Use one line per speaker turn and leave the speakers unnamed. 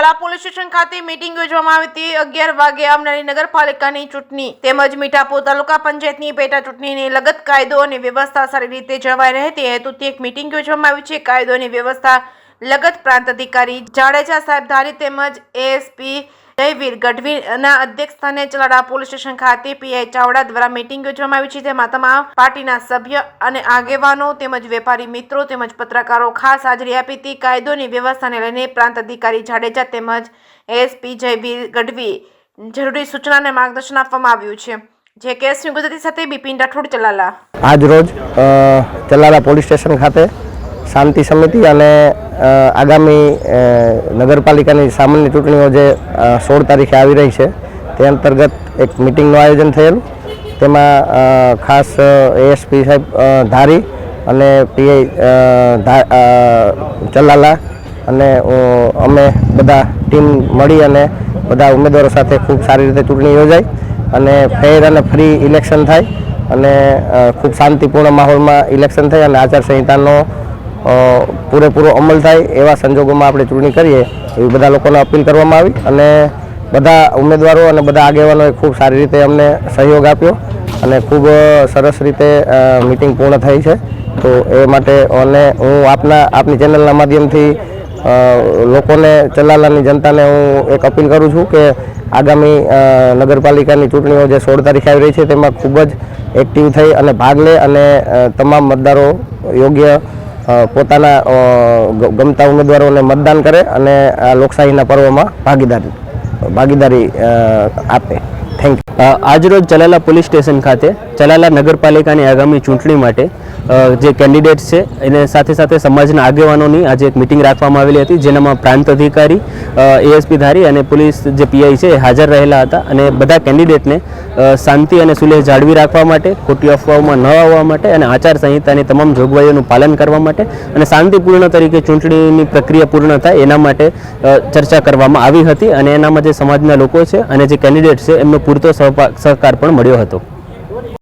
Chalala police station ખાતે meeting યોજવામાં આવી હતી। 11 વાગે આવનારી નગરપાલિકાની ચૂંટણી તેમજ મીઠાપુર તાલુકા પંચાયતની પેટા ચૂંટણીની લગત કાયદો અને વ્યવસ્થા સારી રીતે જળવાઈ રહે તે હેતુથી એક મીટિંગ યોજવામાં આવી છે। કાયદો અને વ્યવસ્થા લગત પ્રાંત અધિકારી જાડેજા સાહેબ ધારી તેમજ એએસપી જયવીર ગઢવીના અધ્યક્ષસ્થાને ચલાલા પોલીસ સ્ટેશન ખાતે પીઆઈ ચાવડા દ્વારા મીટિંગ યોજવામાં આવી છે। તેમાં તમામ પાર્ટીના સભ્ય અને આગેવાનો તેમજ વેપારી મિત્રો તેમજ પત્રકારો ખાસ હાજરી આપી હતી। કાયદોની વ્યવસ્થાને લઈને પ્રાંત અધિકારી જાડેજા તેમજ એએસપી જયવીર ગઢવી જરૂરી સૂચના અને માર્ગદર્શન આપવામાં આવ્યું છે। જે કેસની ગુજરાતી સાથે બિપિન રાઠોડ ચલાલા।
આજ રોજ ચલાલા પોલીસ સ્ટેશન ખાતે શાંતિ સમિતિ અને આગામી નગરપાલિકાની સામાન્ય ચૂંટણીઓ જે 16 તારીખે આવી રહી છે તે અંતર્ગત એક મિટિંગનું આયોજન થયેલું। તેમાં ખાસ એએસપી સાહેબ ધારી અને પીઆઈ ચલાલા અને અમે બધા ટીમ મળી અને બધા ઉમેદવારો સાથે ખૂબ સારી રીતે ચૂંટણી યોજાઈ અને ફેર અને ફ્રી ઇલેક્શન થાય અને ખૂબ શાંતિપૂર્ણ માહોલમાં ઇલેક્શન થાય અને આચારસંહિતાનો પૂરેપૂરો અમલ થાય એવા સંજોગોમાં આપણે ચૂંટણી કરીએ એવી બધા લોકોને અપીલ કરવામાં આવી અને બધા ઉમેદવારો અને બધા આગેવાનોએ ખૂબ સારી રીતે અમને સહયોગ આપ્યો અને ખૂબ સરસ રીતે મિટિંગ પૂર્ણ થઈ છે। તો એ માટે અને હું આપની ચેનલના માધ્યમથી લોકોને ચલાલાની જનતાને હું એક અપીલ કરું છું કે આગામી નગરપાલિકાની ચૂંટણીઓ જે 16 તારીખે આવી રહી છે તેમાં ખૂબ જ એક્ટિવ થઈ અને ભાગ લે અને તમામ મતદારો યોગ્ય પોતાના ગમતા ઉમેદવારોને મતદાન કરે અને આ લોકશાહીના પર્વમાં ભાગીદારી આપે। Thank you.
આજરોજ ચલાલા પોલીસ સ્ટેશન ખાતે ચલાલા નગરપાલિકાની આગામી ચૂંટણી માટે જે કેન્ડિડેટ્સ છે એને સાથે સાથે સમાજના આગેવાનોની આજે એક મિટિંગ રાખવામાં આવેલી હતી, જેનામાં પ્રાંત અધિકારી એએસપી ધારી અને પોલીસ જે પીઆઈ છે એ હાજર રહેલા હતા અને બધા કેન્ડિડેટને શાંતિ અને સુલેહ જાળવી રાખવા માટે, ખોટી અફવાઓમાં ન આવવા માટે અને આચારસંહિતાની તમામ જોગવાઈઓનું પાલન કરવા માટે અને શાંતિપૂર્ણ તરીકે ચૂંટણીની પ્રક્રિયા પૂર્ણ થાય એના માટે ચર્ચા કરવામાં આવી હતી અને એનામાં જે સમાજના લોકો છે અને જે કેન્ડિડેટ છે એમનો પૂરતો સહકાર પણ મળ્યો હતો।